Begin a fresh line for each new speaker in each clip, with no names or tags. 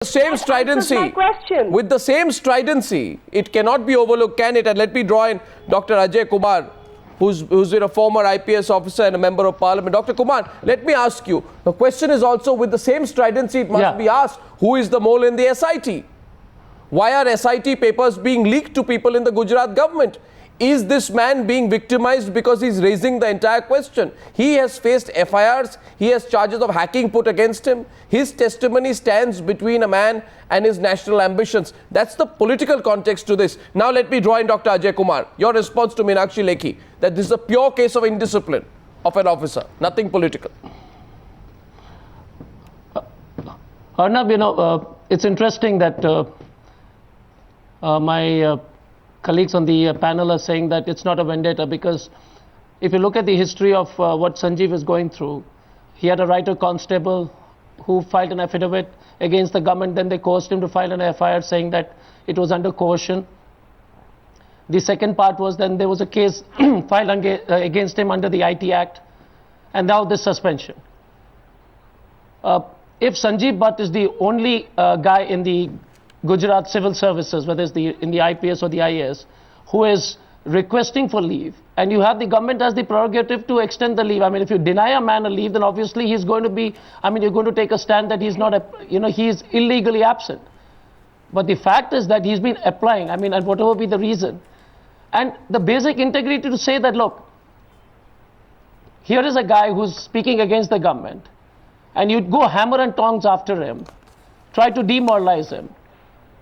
Same stridency, with the same stridency, it cannot be overlooked, can it? And let me draw in Dr. Ajay Kumar, who's been a former IPS officer and a member of parliament. Dr. Kumar, let me ask you, the question is also with the same stridency, it must be asked, who is the mole in the SIT? Why are SIT papers being leaked to people in the Gujarat government? Is this man being victimized because he's raising the entire question? He has faced FIRs, he has charges of hacking put against him. His testimony stands between a man and his national ambitions. That's the political context to this. Now let me draw in Dr. Ajay Kumar. Your response to Meenakshi Lekhi, that this is a pure case of indiscipline of an officer, nothing political.
Arnab, it's interesting that my colleagues on the panel are saying that it's not a vendetta, because if you look at the history of what Sanjeev is going through, he had a writer constable who filed an affidavit against the government, then they coerced him to file an FIR saying that it was under coercion. The second part was then there was a case filed against him under the IT Act, and now this suspension. If Sanjeev Bhatt is the only guy in the Gujarat civil services, whether it's in the IPS or the IAS, who is requesting for leave, and you have the government as the prerogative to extend the leave. I mean, if you deny a man a leave, then obviously he's going to be, you're going to take a stand that he's not, he is illegally absent. But the fact is that he's been applying, and whatever be the reason. And the basic integrity to say that, look, here is a guy who's speaking against the government, and you'd go hammer and tongs after him, try to demoralize him.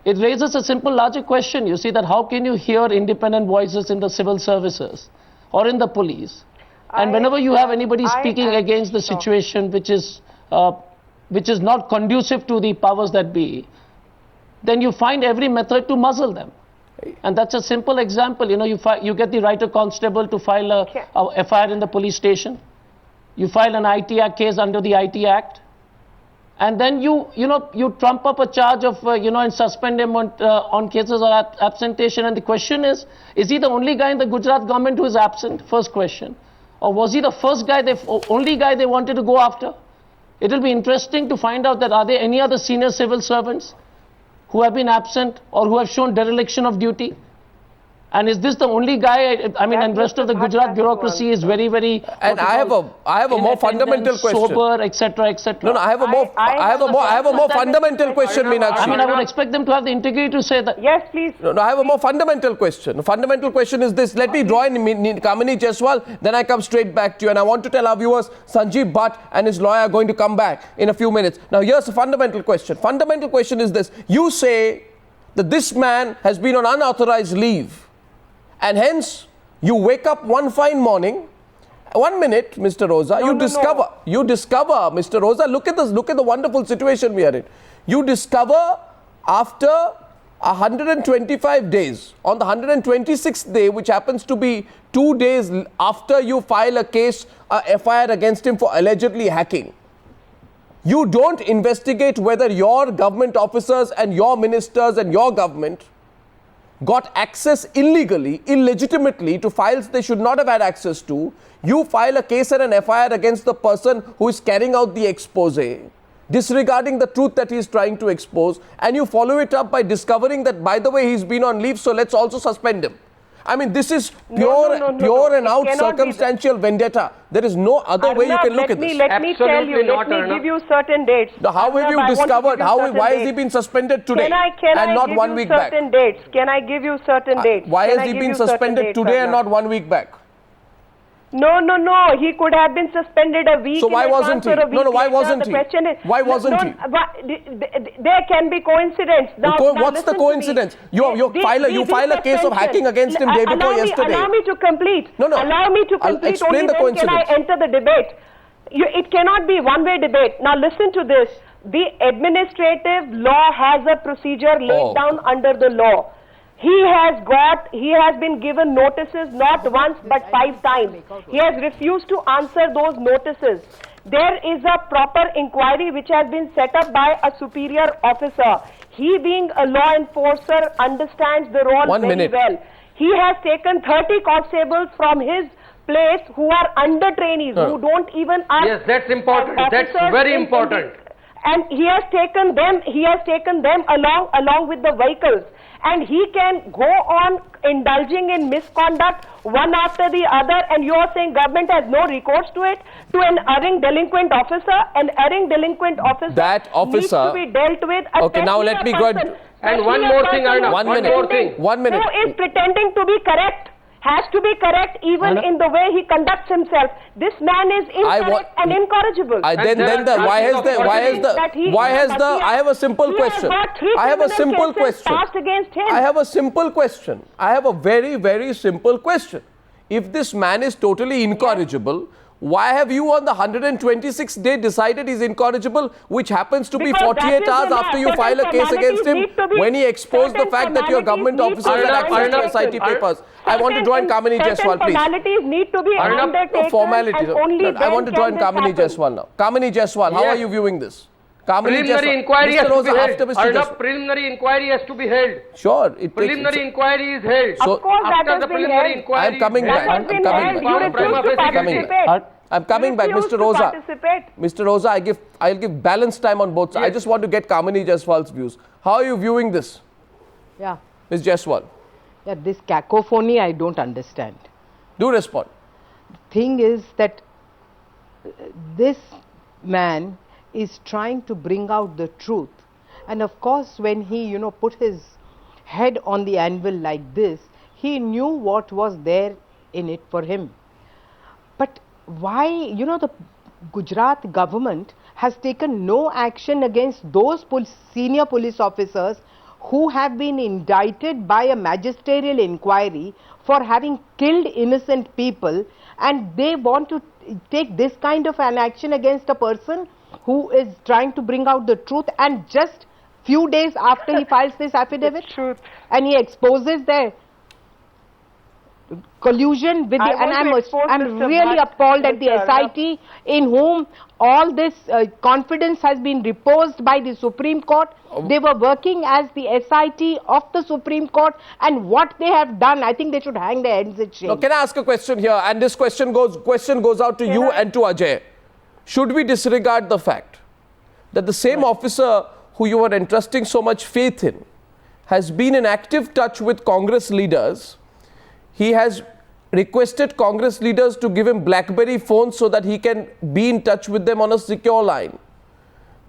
It raises a simple logic question. You see that how can you hear independent voices in the civil services or in the police? And whenever you have anybody speaking against the situation which is not conducive to the powers that be, then you find every method to muzzle them. And that's a simple example. You get the writer constable to file a FIR in the police station. You file an IT Act case under the IT Act. And then you trump up a charge of, and suspend him on cases of absentation. And the question is he the only guy in the Gujarat government who is absent? First question. Or was he the first guy, only guy they wanted to go after? It will be interesting to find out that are there any other senior civil servants who have been absent or who have shown dereliction of duty? And is this the only guy? And rest of the Gujarat bureaucracy is very, very.
And I have a more fundamental question.
Sober, etc., etc.
No, I have a more fundamental question, Meenakshi.
I would expect them to have the integrity to say that.
Yes, please.
No, I have a more fundamental question. The fundamental question is this. Let me draw in Kamini Jaiswal, then I come straight back to you. And I want to tell our viewers, Sanjeev Bhatt and his lawyer are going to come back in a few minutes. Now, here's the fundamental question. Fundamental question is this. You say that this man has been on unauthorized leave. And hence, you wake up one fine morning, 1 minute, Mr. Rosa, you discover, Mr. Rosa, look at the wonderful situation we are in. You discover after 125 days, on the 126th day, which happens to be 2 days after you file a case, a FIR against him for allegedly hacking, you don't investigate whether your government officers and your ministers and your government got access illegally, illegitimately to files they should not have had access to. You file a case and an FIR against the person who is carrying out the expose, disregarding the truth that he is trying to expose, and you follow it up by discovering that, by the way, he's been on leave, so let's also suspend him. This is pure and out circumstantial vendetta. There is no other way you can look at this.
Let me tell you, let me give you certain dates.
How have you discovered? Why has he been suspended today and not 1 week back?
Can I give you certain dates?
Why has he been suspended today and not 1 week back?
No. He could have been suspended a week.
So why wasn't he? No, why wasn't he?
The question is,
why wasn't he?
There can be coincidence.
What's the coincidence? You file a case of hacking against him day before yesterday.
Allow me to complete.
Allow
me to complete.
Explain the coincidence.
Can I enter the debate? It cannot be one-way debate. Now listen to this. The administrative law has a procedure laid down under the law. He has been given notices not once but 5 times. He has refused to answer those notices. There is a proper inquiry which has been set up by a superior officer. He, being a law enforcer, understands the role very well. He has taken 30 constables from his place who are under trainees, who don't even ask.
Yes, that's important. That's very important.
and he has taken them along with the vehicles, and he can go on indulging in misconduct one after the other, and you are saying government has no recourse to it, to an erring delinquent officer. An erring delinquent officer,
that officer
needs to be dealt with.
Okay, now let me go.
And one more thing, Arnab.
One minute. One minute.
Who is pretending to be correct has to be correct even in the way he conducts himself. This man is incorrect and incorrigible.
I have a simple question. I have a simple question. I have a simple question. I have a very, very simple question. If this man is totally incorrigible, why have you on the 126th day decided he's incorrigible, which happens to be 48 hours after you file a case against him, when he exposed the fact that your government officers had access to SIT papers? I want to join Kamini Jaiswal, please.
Formalities need to be undertaken.
Formalities. I want to join Kamini Jaiswal now. Kamini Jaiswal, how are you viewing this?
Preliminary inquiry has to be held. Preliminary inquiry has to be held.
Sure.
Preliminary inquiry is held.
So,
of course,
after the preliminary inquiry,
I am coming back. I'm coming back, Mr. Rosa. Mr. Rosa, I'll give balanced time on both sides. I just want to get Kamini Jaiswal's views. How are you viewing this?
Yeah.
Ms. Jaiswal.
Yeah, this cacophony I don't understand.
Do respond.
Thing is that this man is trying to bring out the truth, and of course when he put his head on the anvil like this, he knew what was there in it for him. But why the Gujarat government has taken no action against those senior police officers who have been indicted by a magisterial inquiry for having killed innocent people, and they want to take this kind of an action against a person who is trying to bring out the truth, and just few days after he files this affidavit and he exposes their collusion with I'm really appalled at the SIT, in whom all this confidence has been reposed by the Supreme Court. They were working as the SIT of the Supreme Court, and what they have done, I think they should hang their heads in shame.
Now, can I ask a question here? And this question goes out to you and to Ajay. Should we disregard the fact that the same officer who you are entrusting so much faith in has been in active touch with Congress leaders? He has requested Congress leaders to give him BlackBerry phones so that he can be in touch with them on a secure line.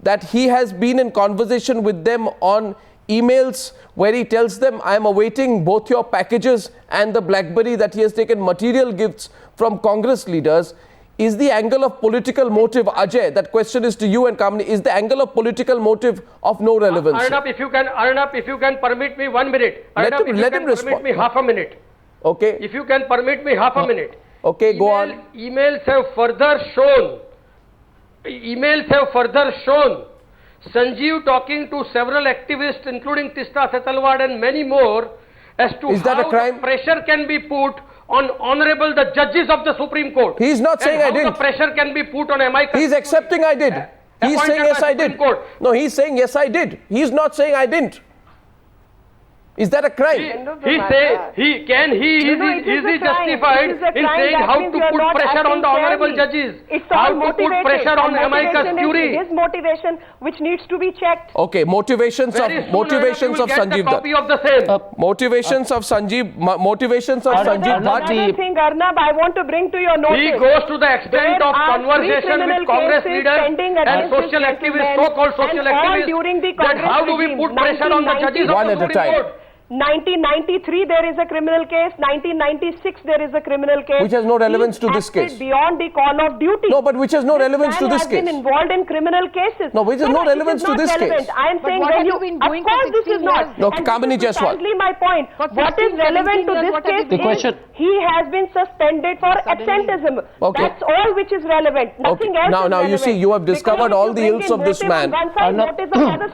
That he has been in conversation with them on emails where he tells them, I am awaiting both your packages and the BlackBerry, that he has taken material gifts from Congress leaders. Is the angle of political motive, Ajay, that question is to you and Kamini, is the angle of political motive of no relevance?
Arnab, if you can permit me 1 minute. Arnab,
let him respond.
Permit me half a minute.
Okay.
If you can permit me half a minute.
Okay, go on.
Emails have further shown Sanjeev talking to several activists, including Tista Setalwad and many more, as to how the pressure can be put on the judges of the Supreme Court.
He's not saying I didn't.
How the pressure can be put on MI.
He's accepting I did. He's saying yes I did. No, he's saying yes I did. He's not saying I didn't. Is that a crime?
Is he justified in saying how to put pressure on the honorable judges? How to put pressure on amicus curiae?
His motivation, which needs to be checked.
Okay, motivations of Sanjeev Dutt. Motivations of Sanjeev Bhatt.
Another thing, Arnab, I want to bring to your notice.
He goes to the extent of conversation with Congress leaders and social activists, so-called social activists, that how do we put pressure on the judges of the Supreme Court?
1993 there is a criminal case, 1996 there is a criminal case.
Which has no relevance to this case.
Beyond the call of duty.
No, but which has no relevance to this case.
Has been involved in criminal cases.
No, which has no relevance to this case.
I am saying when you, of course this is not.
No, Kamini Jaiswal.
Exactly my point. What is relevant to this case is he has been suspended for absenteism.
Okay.
That's all which is relevant. Nothing else is relevant.
Now you see, you have discovered all the ills of this man.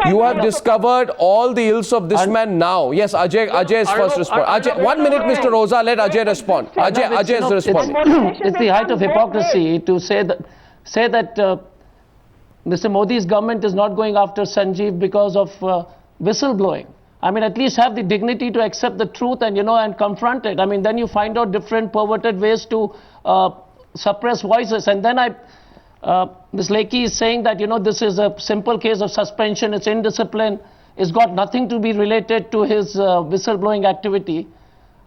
You have discovered all the ills of this man now. Yes, Ajay's first response. Ajay, 1 minute, Mr. Rosa, let Ajay respond. Ajay is responding.
It's the height of hypocrisy to say that Mr. Modi's government is not going after Sanjeev because of whistleblowing. I mean, at least have the dignity to accept the truth and, and confront it. I mean, then you find out different perverted ways to suppress voices. And then Ms. Lekhi is saying that, this is a simple case of suspension, it's indiscipline, it's got nothing to be related to his whistleblowing activity.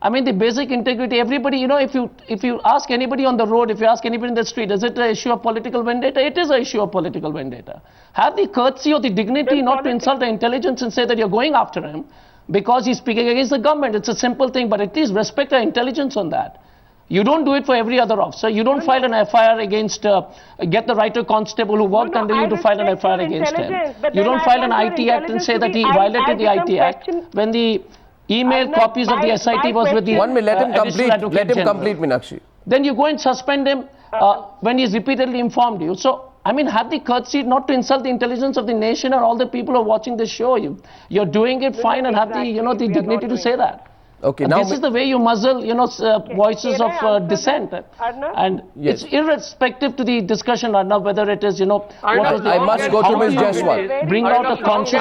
I mean, the basic integrity, everybody, if you ask anybody on the road, if you ask anybody in the street, is it an issue of political vendetta? It is an issue of political vendetta. Have the courtesy or the dignity not to insult the intelligence and say that you're going after him because he's speaking against the government. It's a simple thing, but at least respect the intelligence on that. You don't do it for every other officer. You don't file an FIR against, get the writer constable who worked under you to file an FIR against him. You don't file an IT Act and say that he violated the IT Act when the email copies of the SIT was with the
1 minute, let him complete. Let him complete, Meenakshi.
Then you go and suspend him when he's repeatedly informed you. So, I mean, have the courtesy not to insult the intelligence of the nation or all the people who are watching this show. You're doing it fine and have the, the dignity to say that.
Okay, now
this is the way you muzzle, voices of dissent. And it's irrespective to the discussion, Arnav, whether it is, what was the,
I must go to Ms. Jaiswal.
Bring out a conscious